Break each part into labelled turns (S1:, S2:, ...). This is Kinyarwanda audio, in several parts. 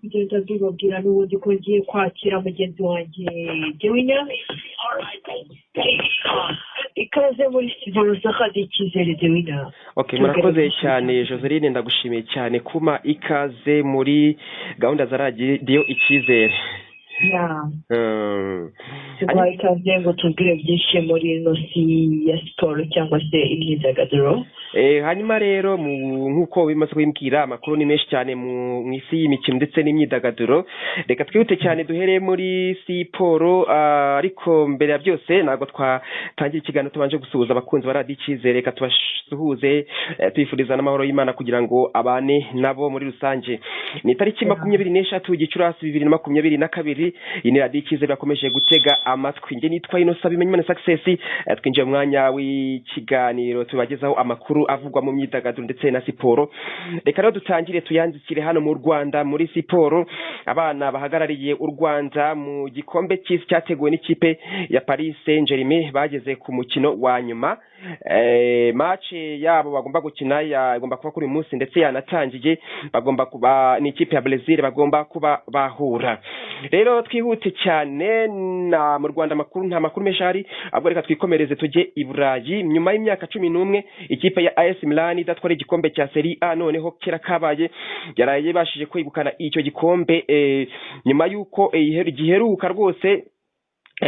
S1: kugenda mbibabwira n'ubundi ko ngiye kwakira mugenzi wanjye Dewina. Ikaze muri studio z'Akadi Icyizere Dewina.
S2: Okay, murakoze cyane Joseline, ndagushimiye cyane kuma ikaze muri gahunda za Radio Icyizere.
S1: Tubaye ikaze ngo tubwire byinshi muri ino si ya siporo cyangwa se imyidagaduro.
S2: Hanyuma rero nk'uko bimaze kubimbwira amakuru ni menshi cyane mu isi y'imikino ndetse n'imyidagaduro. Reka twihute cyane duhere muri siporo, ariko mbere ya byose ntabwo twatangira ikiganiro tubanje gusuhuza abakunzi ba Radio Icyizere. Reka tubasuhuze twifuriza n'amahoro y'Imana kugira ngo abane nabo muri rusange. Ni tariki 23 Gicurasi 2022. Iyi ni Radio Icyizere bakomeje gutega amatwi. Nge nitwa Innocent Bimenyimana Success. Twinjiye mu mwanya w'ikiganiro tubagezaho amakuru avugwa mu myidagaduro ndetse na siporo. Reka rero dutangire tuyanzikire hano mu Rwanda muri siporo. Abana bahagarariye u Rwanda mu gikombe cy'isi cyateguwe n'ikipe ya Paris Saint-Germain bageze ku mukino wa nyuma. Match yabo bagomba gukina yagomba kuba kuri munsi ndetse yanatangiye, bagomba kuba ni ikipe ya Brazil bagomba kuba bahura. Rero twihute cyane na mu Rwanda nta makuru meshari, ahubwo reka twikomereze tujye i Burayi. Nyuma y'imyaka 11 ikipe ya AS Milan idatwara igikombe cya Serie A, noneho kera kabaye yaraye bashije kwegukana icyo gikombe nyuma yuko giheruka rwose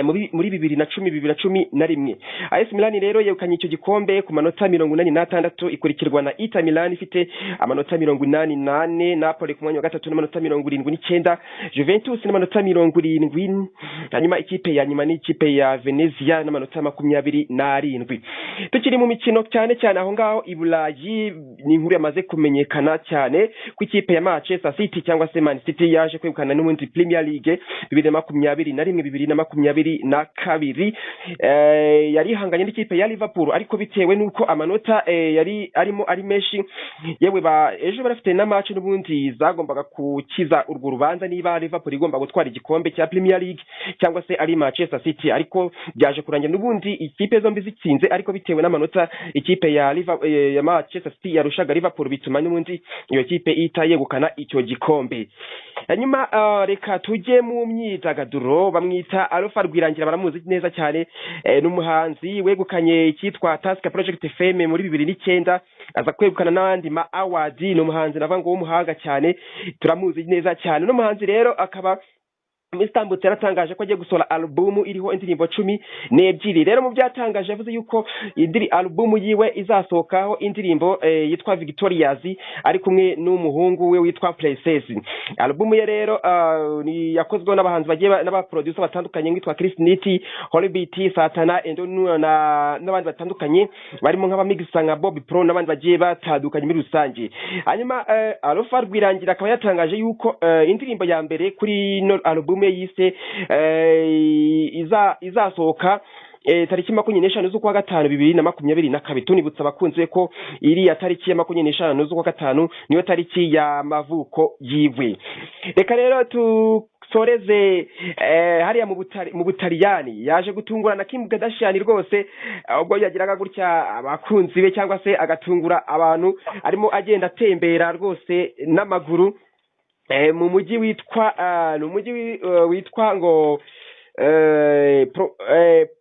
S2: muri 2011. AS Milan rero yegukanye icyo gikombe ku manota 86, ikurikirwa na Inter Milan ifite amanota 88, Napoli ku mwanya wa gatatu n'amanota 79, Juventus n'amanota 70, hanyuma ikipe ya nyuma ni ikipe ya Venezia n'amanota 27. Tukiri mu mikino cyane aho ngaho i Burayi, ni inkuru yamaze kumenyekana cyane ku ikipe ya Manchester City cyangwa se Man City yaje kwegukana n'ubundi Premier League 2021-2022. Yari hanganye n'ikipe ya Liverpool, ariko bitewe nuko amanota yari arimo ari menshi, yewe ejo barafite na match n'ubundi zagombaga kukiza urwo rubanza niba Liverpool igomba gutwara igikombe cya Premier League cyangwa se ari Manchester City, ariko byaje kurangira n'ubundi ikipe zombi zitsinze, ariko bitewe n'amanota ikipe ya Manchester City yarushaga Liverpool bituma n'ubundi iyo kipe itayegukana icyo gikombe. Hanyuma reka tujye mu myidagaduro. Bamwita Alpha Rwirangira, baramuzi neza cyane, n'umuhanzi wegukanye icyitwa Task Project FM muri 2009, aza kwegukana n'abandi ma awards. Ni umuhanzi navango w'umuhanga cyane, turamuzi neza cyane. N'umuhanzi rero akaba Istanbul yaratangaje ko agiye gusohora album iriho indirimbo 12. Rero mu byatangaje yavuze yuko idiri album yiwe izasohokaho indirimbo yitwa Victorious, ari kumwe n'umuhungu we witwa Princess. Album ye rero ni yakozwe n'abahanzi bagiye n'abaproducer batandukanye witwa Chris Niti, Hollybeat, Satana, n'abandi batandukanye barimo nk'abamixer nka Bobby Pro n'abandi bagiye batandukanye muri rusange. Hanyuma Alpha Rwirangira akaba yatangaje yuko indirimbo ya mbere kuri no album yise izasohoka tariki 25 z'ukwa gatanu 2022. Tunibutsa abakunzi ko iri ya tariki ya 25 z'ukwa gatanu niyo tariki ya mavuko yiwe. Reka rero soreze hariya mu Butaliyani yaje gutungurana Kim Kardashian rwose, ubwo yagiraga gutya abakunzi be cyangwa se agatungura abantu arimo agenda atembera rwose n'amaguru mu mujyi witwa ngo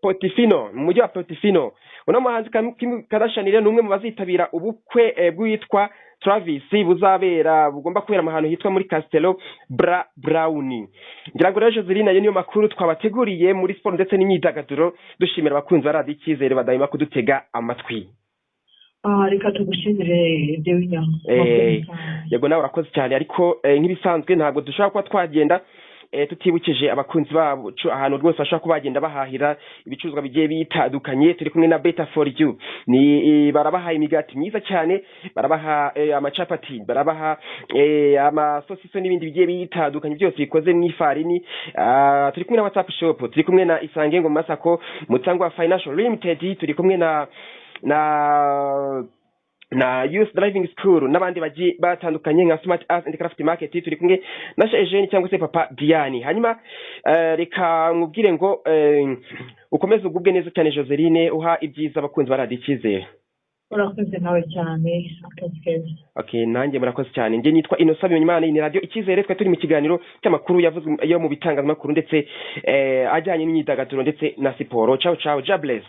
S2: Portofino, mu mujyi wa Portofino. Uno muhanzi Kim Kardashian rero numwe mu bazitabira ubukwe bwitwa Travis bugomba kubera ahantu hitwa muri Castello Brown. Ngira ngo rero Joseline, niyo makuru twabateguriye muri sport ndetse n'imyidagaduro, dushimira abakunzi ba Radio Icyizere badahima kudutega amatwi.
S1: Reka tugushimire Dewina.
S2: Yego nawe urakoze cyane, ariko nk'ibisanzwe ntabwo dushaka kuba twagenda tutibukije abakunzi babo ahantu rwose bashaka kubagenda bahahira ibicuruzwa bigiye bitandukanye. Turi kumwe na Better for You, ni barabaha imigati myiza cyane, barabaha amacapati, barabaha amasosiso n'ibindi bigiye bitandukanye byose bikoze mu ifarini. Turi kumwe na WhatsApp shop, turi kumwe na Isange ngo Masako Mutangwa Financial Limited, turi kumwe na Youth Driving School n'abandi bagiye batandukanye nka Smart Arts and Craft Market. Turi kumwe na Eugene cyangwa se Papa Diane. Hanyuma reka nkubwire ngo ukomeze ugubwe neza cyane Joseline, uha ibyiza abakunzi ba Radio Icyizere.
S1: urakoze nawe cyane akazi keza.
S2: Okay, nanjye murakoze cyane. Nge nitwa Innocent Bimenyimana, ni radio Icyizere, twe turi mu kiganiro cy'amakuru yavuzwe yo mu bitangazamakuru ndetse ajyanye n'imyidagaduro ndetse na siporo. Ciao ciao, God bless.